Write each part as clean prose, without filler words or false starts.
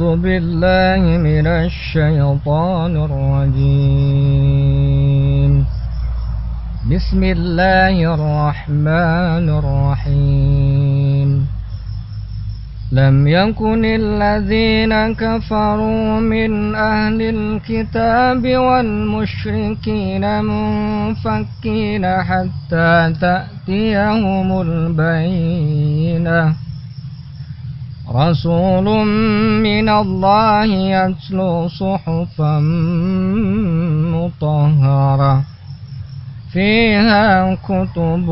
أعوذ بالله من الشيطان الرجيم. بسم الله الرحمن الرحيم. لم يكن الذين كفروا من أهل الكتاب والمشركين منفكين حتى تأتيهم البينة. رسول من الله يتلو صحفا مطهرة فيها كتب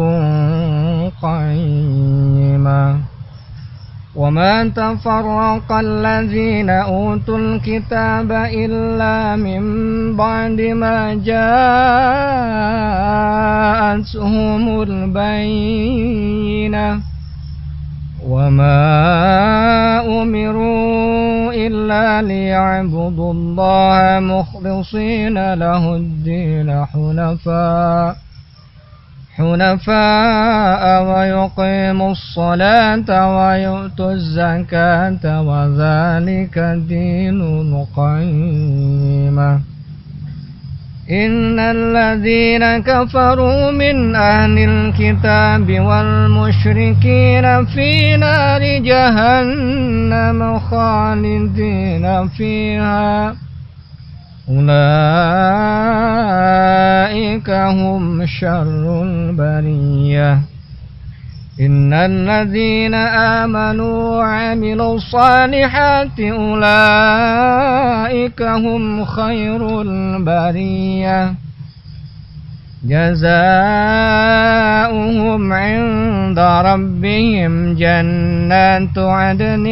قيمة. وما تفرق الذين أوتوا الكتاب إلا من بعد ما جاءتهم البينة. وما أمروا إلا ليعبدوا الله مخلصين له الدين حنفاء ويقيموا الصلاة ويؤتوا الزكاة وذلك دين القيمة. إن الذين كفروا من أهل الكتاب والمشركين في نار جهنم خالدين فيها أولئك هم شر البرية. إن الذين آمنوا وعملوا الصالحات أولئك هم خير البرية. جزاؤهم عند ربهم جنات عدن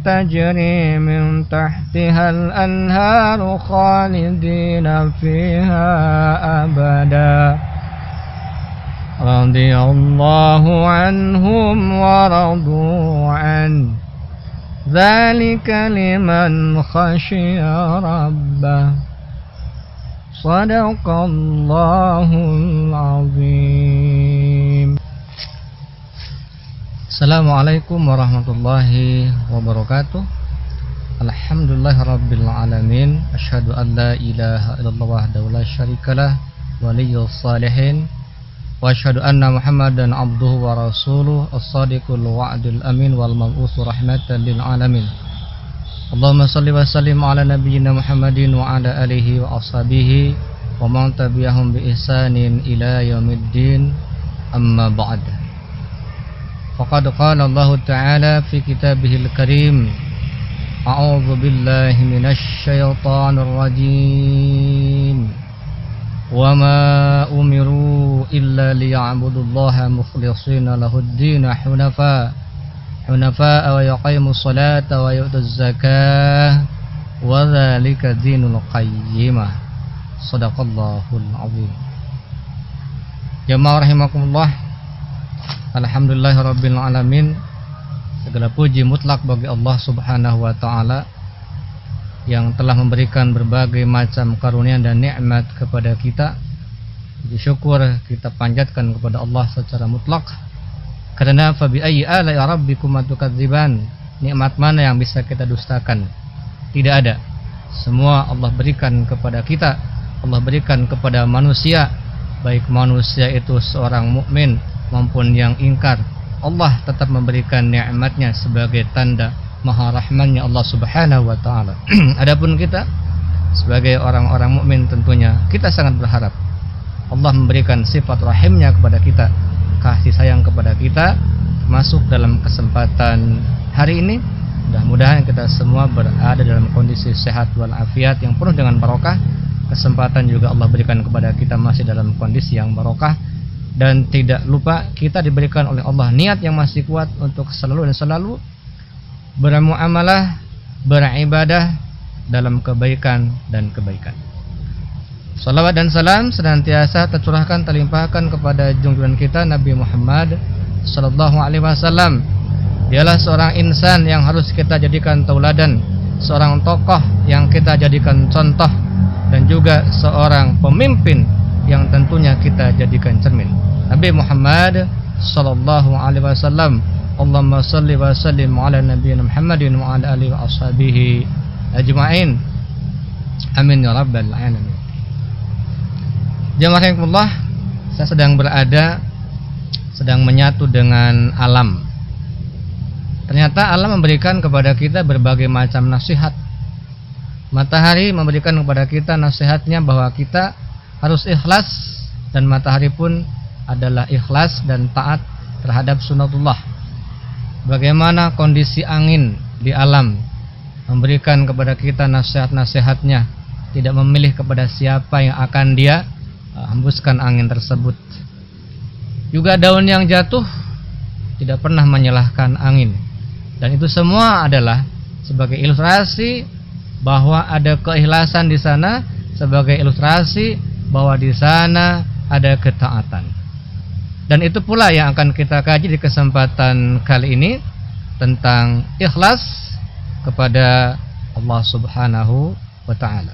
تجري من تحتها الأنهار خالدين فيها أبدا. رضي الله عنهم ورضوا عنه ذلك لمن خشي ربه. Sadaqallahul azim. Assalamualaikum warahmatullahi wabarakatuh. Alhamdulillahirabbil alamin. Asyhadu an la ilaha illallah wahdahu la syarikalah waliyyus shalihin. Wa asyhadu anna Muhammadan abduhu wa rasuluh as-sadiqul wa'dul amin wal mab'utsu rahmatan lil alamin. Allahumma salli wa sallim ala nabiyyina Muhammadin wa ala alihi wa ashabihi wa man tabi'ahum bi ihsanin ila yaumiddin, amma ba'd. Faqad qala Allah Ta'ala fi kitabihil karim, a'udzu billahi minasy syaithanir rajim. Wa ma umiru illa liya'budullaha mukhlishina lahud-din hunafa wa yuqimus salata wa yu'tuz zakah wa dzalika dinul qayyimah. Shadaqallahul azim. Jamaah rahimakumullah. Alhamdulillahirabbil alamin. Segala puji mutlak bagi Allah Subhanahu wa taala yang telah memberikan berbagai macam karunia dan nikmat kepada kita. Puji syukur kita panjatkan kepada Allah secara mutlak. Karena fa bi ayyi ala'i rabbikuma tukadziban, nikmat mana yang bisa kita dustakan? Tidak ada. Semua Allah berikan kepada kita. Allah berikan kepada manusia, baik manusia itu seorang mukmin maupun yang ingkar. Allah tetap memberikan nikmatnya sebagai tanda maha rahmannya Allah Subhanahu wa taala. Adapun kita sebagai orang-orang mukmin tentunya kita sangat berharap Allah memberikan sifat rahimnya kepada kita, kasih sayang kepada kita, masuk dalam kesempatan hari ini. Mudah-mudahan kita semua berada dalam kondisi sehat walafiat yang penuh dengan barokah. Kesempatan juga Allah berikan kepada kita masih dalam kondisi yang barokah. Dan tidak lupa kita diberikan oleh Allah niat yang masih kuat untuk selalu dan selalu bermuamalah, beribadah dalam kebaikan dan kebaikan. Salawat dan salam senantiasa tercurahkan, terlimpahkan kepada junjungan kita Nabi Muhammad sallallahu alaihi wasallam. Dialah seorang insan yang harus kita jadikan tauladan, seorang tokoh yang kita jadikan contoh, dan juga seorang pemimpin yang tentunya kita jadikan cermin. Nabi Muhammad sallallahu alaihi wasallam Allahumma salli wa sallim ala nabiyyina Muhammadin wa ala alihi wa ashabihi ajma'in. Amin ya rabbal alamin. Jamaah rahimakumullah, saya sedang menyatu dengan alam. Ternyata alam memberikan kepada kita berbagai macam nasihat. Matahari memberikan kepada kita nasihatnya bahwa kita harus ikhlas, dan matahari pun adalah ikhlas dan taat terhadap sunatullah. Bagaimana kondisi angin di alam memberikan kepada kita nasihat-nasihatnya, tidak memilih kepada siapa yang akan dia hembuskan angin tersebut. Juga daun yang jatuh tidak pernah menyalahkan angin, dan itu semua adalah sebagai ilustrasi bahwa ada keikhlasan di sana, sebagai ilustrasi bahwa di sana ada ketaatan. Dan itu pula yang akan kita kaji di kesempatan kali ini, tentang ikhlas kepada Allah Subhanahu wa taala.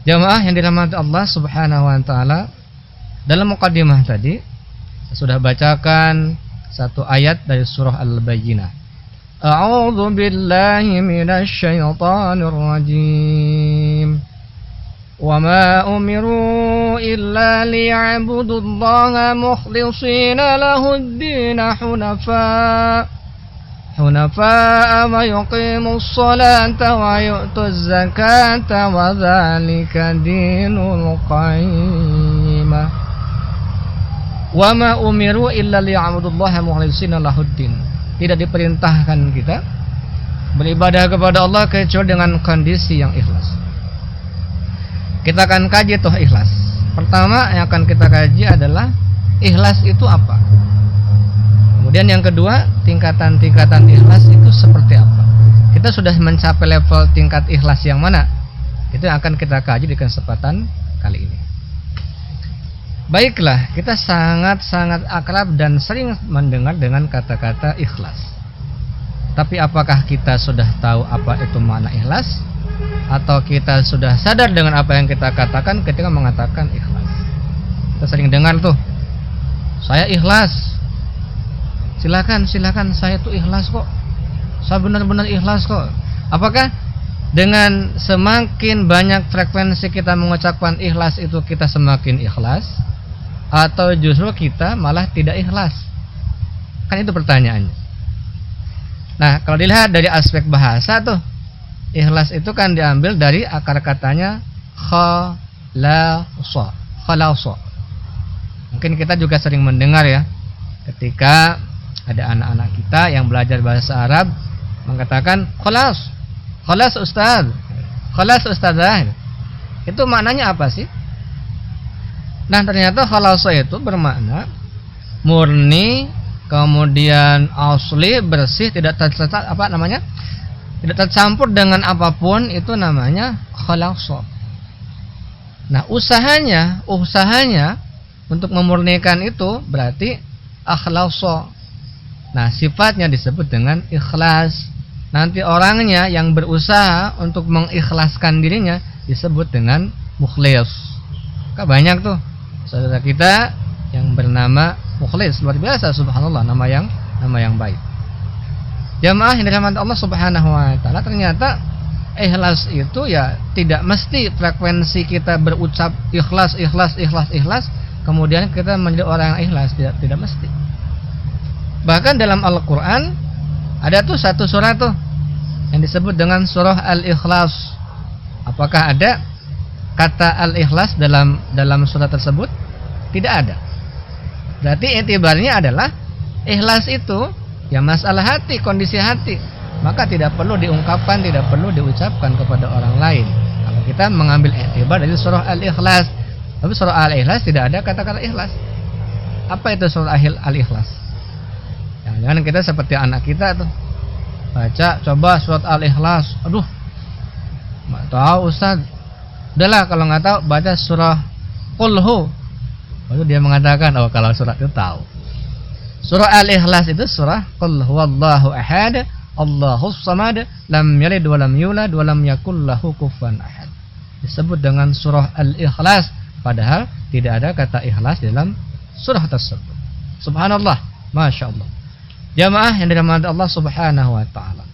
Jamaah yang dirahmati Allah Subhanahu wa taala, dalam mukadimah tadi saya sudah bacakan satu ayat dari surah Al-Bayyinah. A'udzu billahi minasy syaithanir rajim. Wa ma umiru illa liya'budullaha mukhlishina lahud-din hunafa wa yuqimus salata wa yu'tuz zakata wa dzalika dinul qayyimah. Wa ma umiru illa liya'budullaha mukhlishina lahud-din. Tidak diperintahkan kita beribadah kepada Allah kecuali dengan kondisi yang ikhlas. Kita akan kaji tuh ikhlas. Pertama yang akan kita kaji adalah ikhlas itu apa. Kemudian yang kedua, tingkatan-tingkatan ikhlas itu seperti apa. Kita sudah mencapai level tingkat ikhlas yang mana? Itu yang akan kita kaji di kesempatan kali ini. Baiklah, kita sangat-sangat akrab dan sering mendengar dengan kata-kata ikhlas. Tapi apakah kita sudah tahu apa itu makna ikhlas? Atau kita sudah sadar dengan apa yang kita katakan ketika mengatakan ikhlas? Kita sering dengar tuh, saya ikhlas. Silakan, saya tuh ikhlas kok. Saya benar-benar ikhlas kok. Apakah dengan semakin banyak frekuensi kita mengucapkan ikhlas itu kita semakin ikhlas? Atau justru kita malah tidak ikhlas? Kan itu pertanyaannya. Nah, kalau dilihat dari aspek bahasa tuh, ikhlas itu kan diambil dari akar katanya khalasa. Mungkin kita juga sering mendengar ya, ketika ada anak-anak kita yang belajar bahasa Arab mengatakan khalas ustazah. Itu maknanya apa sih? Nah, ternyata khalasa itu bermakna murni, kemudian asli, bersih, tidak tercampur dengan apapun, itu namanya khalasa. Nah, usahanya untuk memurnikan itu berarti akhlasa. Nah, sifatnya disebut dengan ikhlas. Nanti orangnya yang berusaha untuk mengikhlaskan dirinya disebut dengan mukhlis. Banyak tuh saudara kita yang bernama mukhlis, luar biasa, subhanallah, nama yang baik. Jamaah yang dirahmati Allah Subhanahu wa taala, ternyata ikhlas itu ya tidak mesti frekuensi kita berucap ikhlas kemudian kita menjadi orang yang ikhlas, tidak mesti. Bahkan dalam Al-Qur'an ada tuh satu surah tuh yang disebut dengan surah Al-Ikhlas. Apakah ada kata Al-Ikhlas dalam surah tersebut? Tidak ada. Berarti etibarnya adalah ikhlas itu ya masalah hati, kondisi hati. Maka tidak perlu diungkapkan, tidak perlu diucapkan kepada orang lain. Kalau kita mengambil etibar dari surah Al-Ikhlas. Tapi surah Al-Ikhlas tidak ada kata-kata ikhlas. Apa itu surah Al-Ikhlas? Jangan kita seperti anak kita tuh, baca coba surat Al-Ikhlas. Aduh, nggak tahu Ustaz. Udahlah kalau nggak tahu baca surah Qul Hu. Lalu dia mengatakan, oh kalau surat itu tahu. Surah Al-Ikhlas itu surah Qul Huwallahu Ahad, Allahus Samad, lam yalid wa lam yulad wa lam yakul lahu kufuwan ahad. Disebut dengan surah Al-Ikhlas, padahal tidak ada kata ikhlas dalam surah tersebut. Subhanallah, Masya Allah. Jamaah yang dirahmati Allah Subhanahu wa taala.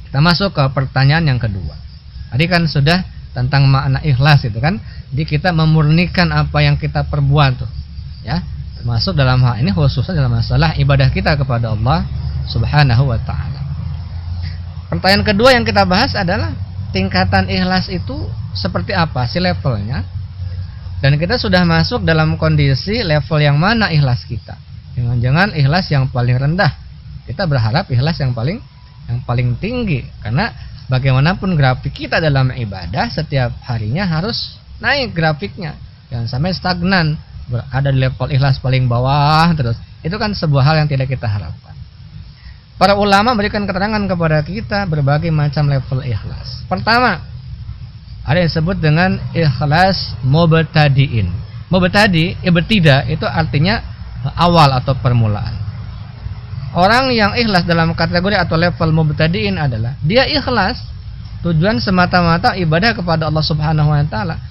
Kita masuk ke pertanyaan yang kedua. Tadi kan sudah tentang makna ikhlas itu kan. Jadi kita memurnikan apa yang kita perbuat tuh. Ya, termasuk dalam hal ini khususnya dalam masalah ibadah kita kepada Allah Subhanahu wa taala. Pertanyaan kedua yang kita bahas adalah tingkatan ikhlas itu seperti apa sih levelnya? Dan kita sudah masuk dalam kondisi level yang mana ikhlas kita? Jangan-jangan ikhlas yang paling rendah. Kita berharap ikhlas yang paling tinggi, karena bagaimanapun grafik kita dalam ibadah setiap harinya harus naik grafiknya. Jangan sampai stagnan, ada di level ikhlas paling bawah terus. Itu kan sebuah hal yang tidak kita harapkan. Para ulama memberikan keterangan kepada kita berbagai macam level ikhlas. Pertama, ada yang disebut dengan ikhlas mubtadi'in. Ibtida itu artinya awal atau permulaan. Orang yang ikhlas dalam kategori atau level mubtadi'in adalah dia ikhlas tujuan semata-mata ibadah kepada Allah Subhanahu wa taala,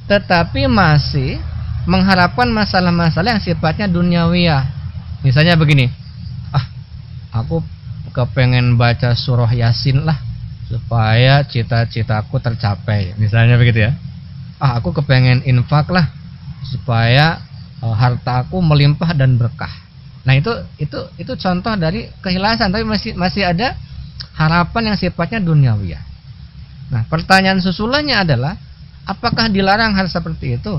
tetapi masih mengharapkan masalah-masalah yang sifatnya duniawiyah. Misalnya begini, aku kepengen baca surah Yasin lah supaya cita-citaku tercapai, misalnya begitu ya. Aku kepengen infak lah supaya hartaku melimpah dan berkah. Nah, itu contoh dari keikhlasan, tapi masih ada harapan yang sifatnya duniawiyah. Nah, pertanyaan susulannya adalah apakah dilarang hal seperti itu?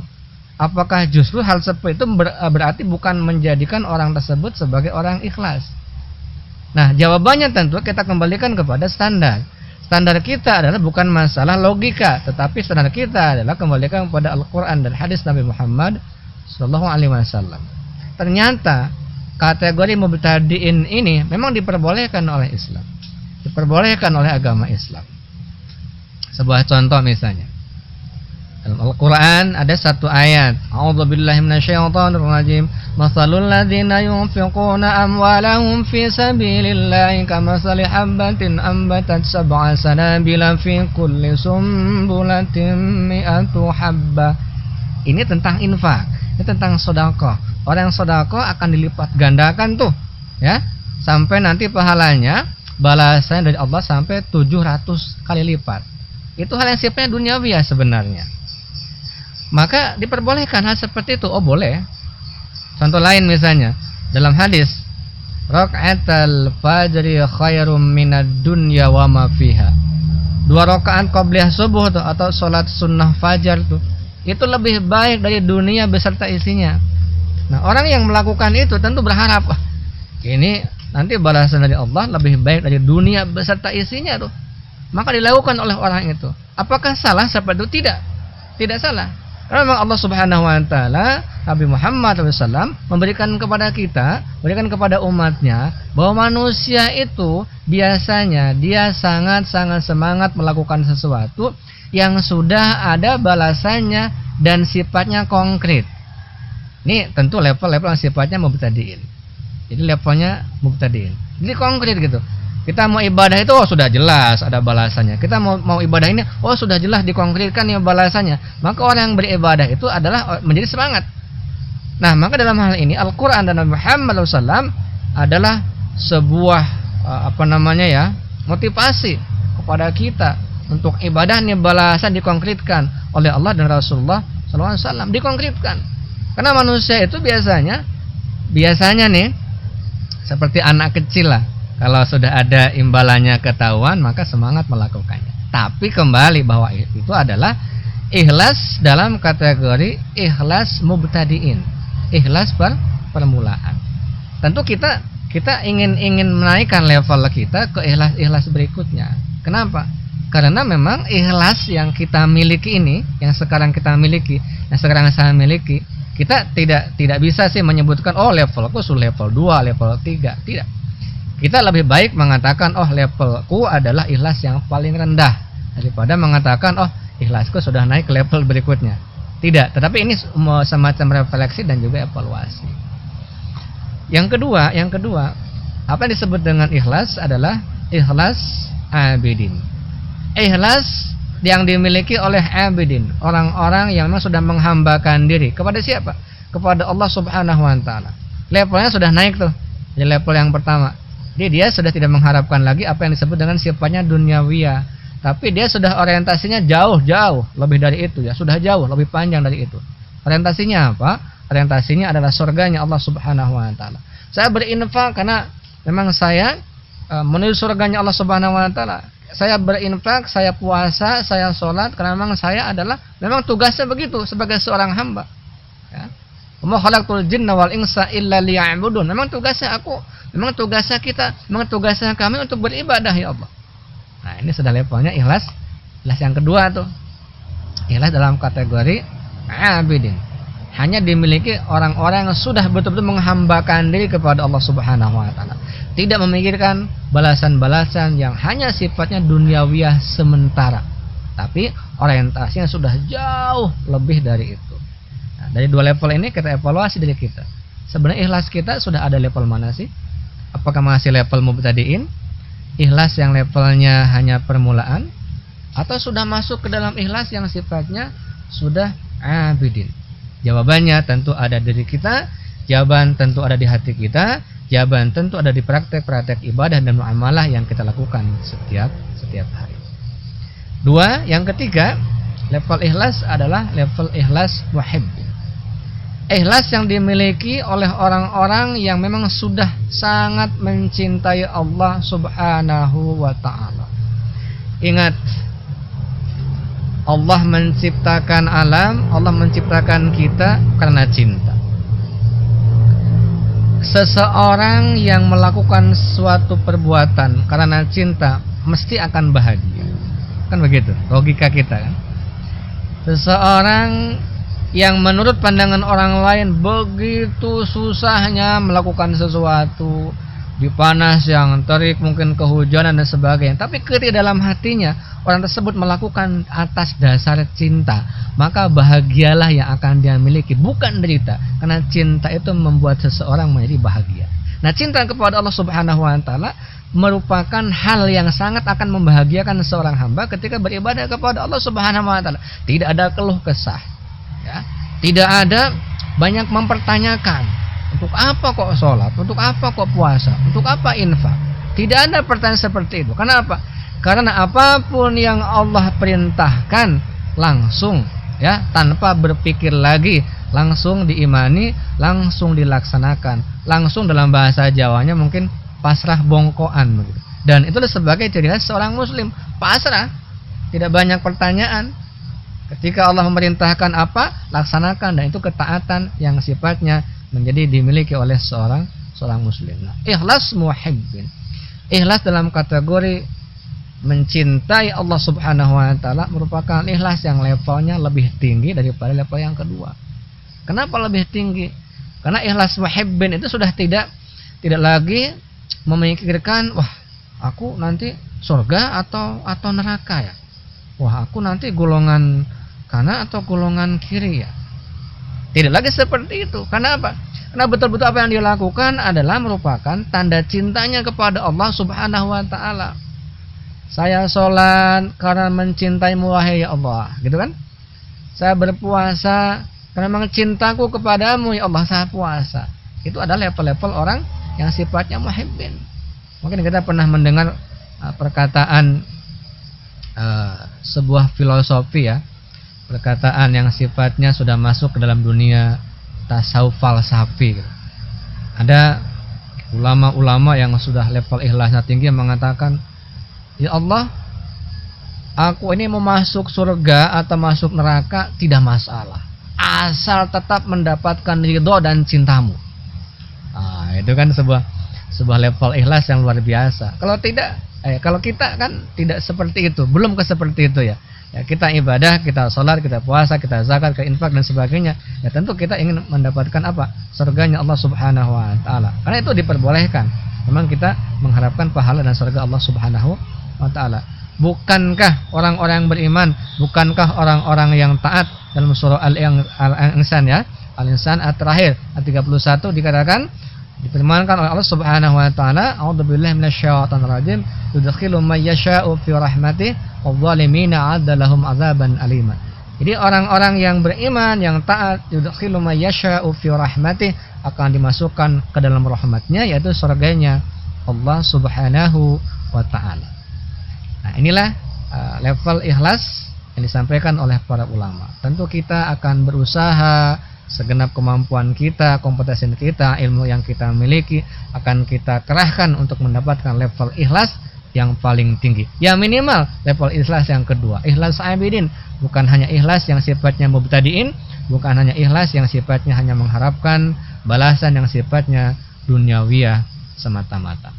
Apakah justru hal seperti itu berarti bukan menjadikan orang tersebut sebagai orang ikhlas? Nah, jawabannya tentu kita kembalikan kepada standar. Standar kita adalah bukan masalah logika, tetapi standar kita adalah kembalikan kepada Al-Quran dan hadis Nabi Muhammad Sallallahu Alaihi Wasallam. Ternyata kategori mubtadi'in ini memang diperbolehkan oleh Islam, diperbolehkan oleh agama Islam. Sebuah contoh misalnya, dalam Al-Quran ada satu ayat, A'udzubillahi minasyaitonirrajim, Mathalul ladzina yunfiquna amwalahum fi sabilillahi kamathali habbatin ambatat sab'a sanabila fi kulli sumbulatin mi'atu habbah. Ini tentang infak, ini tentang sedekah. Orang yang sedekah akan dilipat gandakan tuh, ya, sampai nanti pahalanya, balasannya dari Allah sampai 700 kali lipat. Itu hal yang sifatnya duniawi ya sebenarnya. Maka diperbolehkan hal seperti itu. Oh, boleh. Contoh lain misalnya dalam hadis, raka'atul fajri khairum minad dunya wa ma fiha. 2 rakaat qabliyah subuh tuh, atau salat sunnah fajar tuh, itu lebih baik dari dunia beserta isinya. Nah, orang yang melakukan itu tentu berharap, ini nanti balasan dari Allah lebih baik dari dunia beserta isinya tuh. Maka dilakukan oleh orang itu. Apakah salah seperti itu? Tidak salah. Karena memang Allah Subhanahu wa taala, Nabi Muhammad SAW memberikan kepada kita, memberikan kepada umatnya, bahwa manusia itu biasanya dia sangat-sangat semangat melakukan sesuatu yang sudah ada balasannya dan sifatnya konkret. Ini tentu level-level yang sifatnya mubtadi'in. Jadi levelnya mubtadi'in. Jadi konkret gitu. Kita mau ibadah itu sudah jelas ada balasannya. Kita mau ibadah ini sudah jelas dikonkretkan ya balasannya. Maka orang yang beribadah itu adalah menjadi semangat. Nah, maka dalam hal ini Al-Qur'an dan Nabi Muhammad SAW adalah sebuah motivasi kepada kita untuk ibadah ini balasan dikonkretkan oleh Allah dan Rasulullah SAW, dikonkretkan. Karena manusia itu biasanya nih seperti anak kecil lah. Kalau sudah ada imbalannya ketahuan, maka semangat melakukannya. Tapi kembali bahwa itu adalah ikhlas dalam kategori ikhlas mubtadi'in, ikhlas permulaan. Tentu kita ingin menaikkan level kita ke ikhlas berikutnya. Kenapa? Karena memang ikhlas yang kita miliki ini, yang sekarang kita miliki, yang sekarang saya miliki, kita tidak bisa sih menyebutkan levelku sudah level 2, level 3, tidak. Kita lebih baik mengatakan levelku adalah ikhlas yang paling rendah daripada mengatakan ikhlasku sudah naik ke level berikutnya. Tidak, tetapi ini semacam refleksi dan juga evaluasi. Yang kedua, apa yang disebut dengan ikhlas adalah ikhlas abidin. Ikhlas yang dimiliki oleh abidin, orang-orang yang memang sudah menghambakan diri kepada siapa? Kepada Allah Subhanahu wa taala. Levelnya sudah naik tuh. Di level yang pertama. Jadi dia sudah tidak mengharapkan lagi apa yang disebut dengan sifatnya duniawiyah, tapi dia sudah orientasinya jauh lebih dari itu ya, sudah jauh lebih panjang dari itu. Orientasinya apa? Orientasinya adalah surganya Allah Subhanahu wa taala. Saya berinfak karena memang saya menuju surganya Allah Subhanahu wa taala. Saya berinfak, saya puasa, saya sholat karena memang saya adalah memang tugasnya begitu sebagai seorang hamba. Ya. Wa ma khalaqtul jinna wal insa illa liya'budun. Memang tugasnya kami untuk beribadah ya Allah. Nah, ini sudah levelnya ikhlas. Ikhlas yang kedua tuh. Ikhlas dalam kategori abidin. Hanya dimiliki orang-orang yang sudah betul-betul menghambakan diri kepada Allah Subhanahu wa taala. Tidak memikirkan balasan-balasan yang hanya sifatnya duniawiyah sementara. Tapi orientasinya sudah jauh lebih dari itu. Nah, dari dua level ini kita evaluasi diri kita. Sebenarnya ikhlas kita sudah ada level mana sih? Apakah masih level mubtadiin? Ikhlas yang levelnya hanya permulaan? Atau sudah masuk ke dalam ikhlas yang sifatnya sudah abidin? Jawabannya tentu ada di diri kita, jawaban tentu ada di hati kita, jawaban tentu ada di praktek-praktek ibadah dan muamalah yang kita lakukan setiap hari. Dua, yang ketiga, level ikhlas adalah level ikhlas muhibb. Ikhlas yang dimiliki oleh orang-orang yang memang sudah sangat mencintai Allah Subhanahu wa ta'ala. Ingat, Allah menciptakan alam, Allah menciptakan kita karena cinta. Seseorang yang melakukan suatu perbuatan karena cinta mesti akan bahagia. Kan begitu logika kita kan. Seseorang yang menurut pandangan orang lain begitu susahnya melakukan sesuatu, di panas yang terik, mungkin kehujanan dan sebagainya, tapi ketika dalam hatinya orang tersebut melakukan atas dasar cinta, maka bahagialah yang akan dia miliki, bukan derita. Karena cinta itu membuat seseorang menjadi bahagia. Nah, cinta kepada Allah Subhanahu wa taala merupakan hal yang sangat akan membahagiakan seorang hamba ketika beribadah kepada Allah Subhanahu wa taala. Tidak ada keluh kesah, ya. Tidak ada banyak mempertanyakan, untuk apa kok sholat, untuk apa kok puasa, untuk apa infak. Tidak ada pertanyaan seperti itu. Kenapa? Karena apapun yang Allah perintahkan langsung, ya, tanpa berpikir lagi, langsung diimani, langsung dilaksanakan. Langsung dalam bahasa Jawanya mungkin pasrah bongkoan begitu. Dan itu sebagai ciri khas seorang muslim, pasrah, tidak banyak pertanyaan. Ketika Allah memerintahkan apa, laksanakan, dan itu ketaatan yang sifatnya menjadi dimiliki oleh seorang muslim. Nah, ikhlas muhibbin. Ikhlas dalam kategori mencintai Allah Subhanahu wa taala merupakan ikhlas yang levelnya lebih tinggi daripada level yang kedua. Kenapa lebih tinggi? Karena ikhlas muhibbin itu sudah tidak lagi memikirkan, wah, aku nanti surga atau neraka ya. Wah, aku nanti golongan kanan atau golongan kiri ya. Tidak lagi seperti itu. Karena apa? Karena betul-betul apa yang dia lakukan adalah merupakan tanda cintanya kepada Allah Subhanahu wa taala. Saya sholat karena mencintaimu wahai ya Allah, gitu kan? Saya berpuasa karena memang cintaku kepadamu ya Allah, saya puasa. Itu adalah level-level orang yang sifatnya muhibbin. Mungkin kita pernah mendengar perkataan sebuah filosofi ya, perkataan yang sifatnya sudah masuk ke dalam dunia tasawuf falsafi. Ada ulama-ulama yang sudah level ikhlasnya tinggi yang mengatakan, ya Allah, aku ini mau masuk surga atau masuk neraka tidak masalah, asal tetap mendapatkan ridho dan cintamu. Nah, itu kan sebuah level ikhlas yang luar biasa. Kalau kita kan tidak seperti itu, belum ke seperti itu ya. Ya, kita ibadah, kita sholat, kita puasa, kita zakat, kita infak dan sebagainya. Ya tentu kita ingin mendapatkan apa? Surganya Allah Subhanahu wa taala. Karena itu diperbolehkan. Memang kita mengharapkan pahala dan surga Allah Subhanahu wa taala. Bukankah orang-orang yang beriman, bukankah orang-orang yang taat dalam surah Al-Insan ya? Al-Insan ayat terakhir ayat 31 dikatakan, difirmankan oleh Allah Subhanahu wa taala, a'udzubillahi minasyaitonir rajim, yudkhilu may yasha'u fi rahmatihi wadh-dhalimina 'adda lahum 'adzaban alima. Jadi orang-orang yang beriman, yang taat, yudkhilu may yasha'u fi rahmatih, akan dimasukkan ke dalam rahmatnya, yaitu surganya Allah Subhanahu wa ta'ala. Nah, inilah level ikhlas yang disampaikan oleh para ulama. Tentu kita akan berusaha segenap kemampuan kita, kompetensi kita, ilmu yang kita miliki akan kita kerahkan untuk mendapatkan level ikhlas yang paling tinggi. Ya minimal level ikhlas yang kedua, ikhlas abidin, bukan hanya ikhlas yang sifatnya mubtadiin, bukan hanya ikhlas yang sifatnya hanya mengharapkan balasan yang sifatnya duniawiyah semata-mata.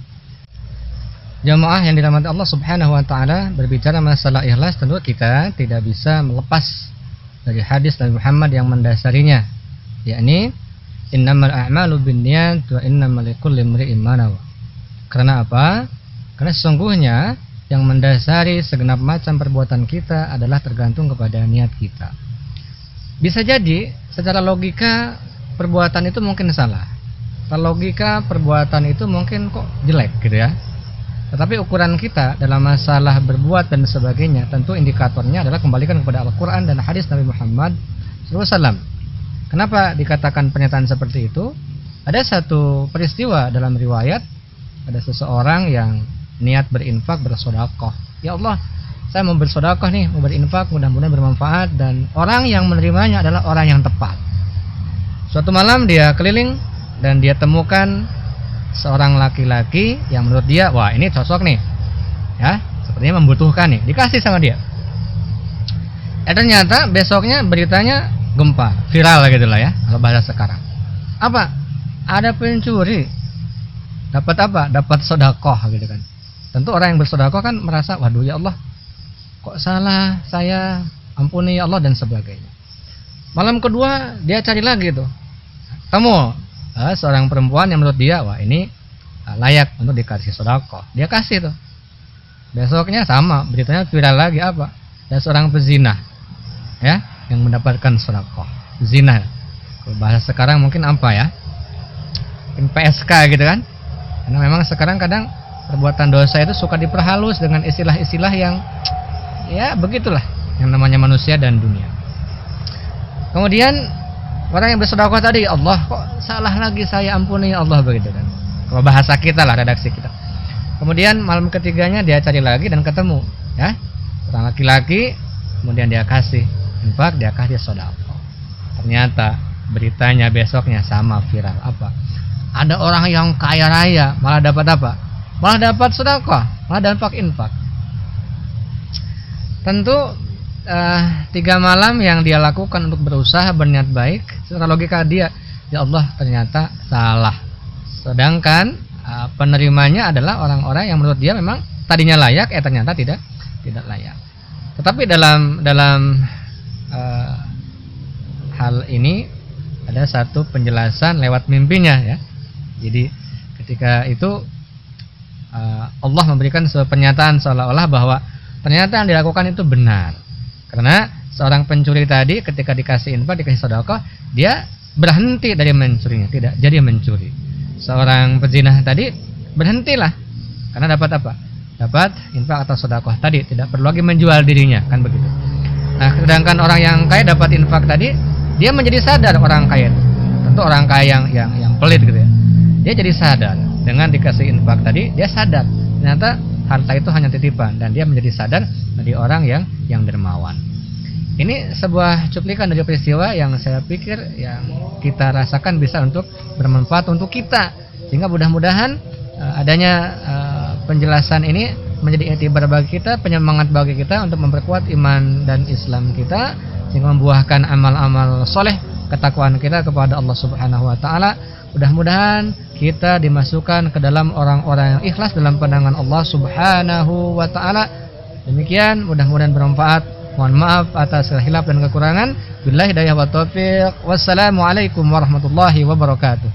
Jamaah yang dirahmati Allah Subhanahu wa taala, berbicara masalah ikhlas tentu kita tidak bisa melepas dari hadis Nabi Muhammad yang mendasarinya, yakni innamal a'malu binniyat wa innamal likulli imri'in ma nawa. Karena apa? Karena sesungguhnya yang mendasari segenap macam perbuatan kita adalah tergantung kepada niat kita. Bisa jadi secara logika perbuatan itu mungkin salah. Secara logika perbuatan itu mungkin kok jelek gitu ya. Tetapi ukuran kita dalam masalah berbuat dan sebagainya, tentu indikatornya adalah kembalikan kepada Al-Quran dan hadis Nabi Muhammad SAW. Kenapa dikatakan pernyataan seperti itu? Ada satu peristiwa dalam riwayat, ada seseorang yang niat berinfak, bersedekah. Ya Allah, saya mau bersedekah nih, mau berinfak, mudah-mudahan bermanfaat dan orang yang menerimanya adalah orang yang tepat. Suatu malam dia keliling dan dia temukan seorang laki-laki yang menurut dia, wah ini cocok nih, ya, sepertinya membutuhkan nih, dikasih sama dia. Ternyata besoknya beritanya gempar, viral gitu lah ya, kalau bahasa sekarang. Apa? Ada pencuri. Dapat apa? Dapat sedekah gitu kan. Tentu orang yang bersedekah kan merasa, waduh ya Allah, kok salah saya, ampuni ya Allah dan sebagainya. Malam kedua dia cari lagi tuh, temu seorang perempuan yang menurut dia, wah ini layak untuk dikasih sedekah. Dia kasih tuh. Besoknya sama, beritanya viral lagi, apa? Ada seorang pezina, ya, yang mendapatkan sedekah. Zina. Kalau bahasa sekarang mungkin apa ya? Mungkin PSK gitu kan? Karena memang sekarang kadang perbuatan dosa itu suka diperhalus dengan istilah-istilah yang ya begitulah yang namanya manusia dan dunia. Kemudian orang yang bersedekah tadi, Allah kok salah lagi saya, ampuni ya Allah, begitu kan. Kalau bahasa kita lah, redaksi kita. Kemudian malam ketiganya dia cari lagi dan ketemu, ya, orang laki-laki, kemudian dia kasih infak, dia kasih sedekah. Ternyata beritanya besoknya sama, viral. Apa? Ada orang yang kaya raya malah dapat apa? Malah dapat sedekah, malah dapat infak. Tentu 3 malam yang dia lakukan untuk berusaha berniat baik, secara logika dia, ya Allah ternyata salah. Sedangkan penerimanya adalah orang-orang yang menurut dia memang tadinya layak, ternyata tidak layak. Tetapi dalam hal ini ada satu penjelasan lewat mimpinya, ya. Jadi ketika itu Allah memberikan sebuah pernyataan seolah-olah bahwa ternyata yang dilakukan itu benar. Karena seorang pencuri tadi ketika dikasih infak, dikasih sedekah, dia berhenti dari mencurinya, tidak jadi mencuri. Seorang pezina tadi berhentilah karena dapat apa? Dapat infak atau sedekah tadi, tidak perlu lagi menjual dirinya, kan begitu. Nah, sedangkan orang yang kaya dapat infak tadi, dia menjadi sadar orang kaya itu. Tentu orang kaya yang pelit gitu ya. Dia jadi sadar dengan dikasih infak tadi, dia sadar ternyata harta itu hanya titipan dan dia menjadi sadar dari orang yang dermawan. Ini sebuah cuplikan dari peristiwa yang saya pikir yang kita rasakan bisa untuk bermanfaat untuk kita, sehingga mudah-mudahan adanya penjelasan ini menjadi iktibar bagi kita, penyemangat bagi kita untuk memperkuat iman dan Islam kita, sehingga membuahkan amal-amal soleh, ketakwaan kita kepada Allah Subhanahu wa taala. Mudah-mudahan kita dimasukkan ke dalam orang-orang yang ikhlas dalam pandangan Allah Subhanahu wa taala. Demikian, mudah-mudahan bermanfaat. Mohon maaf atas khilaf dan kekurangan. Billahi hidayah wa taufiq. Wassalamualaikum warahmatullahi wabarakatuh.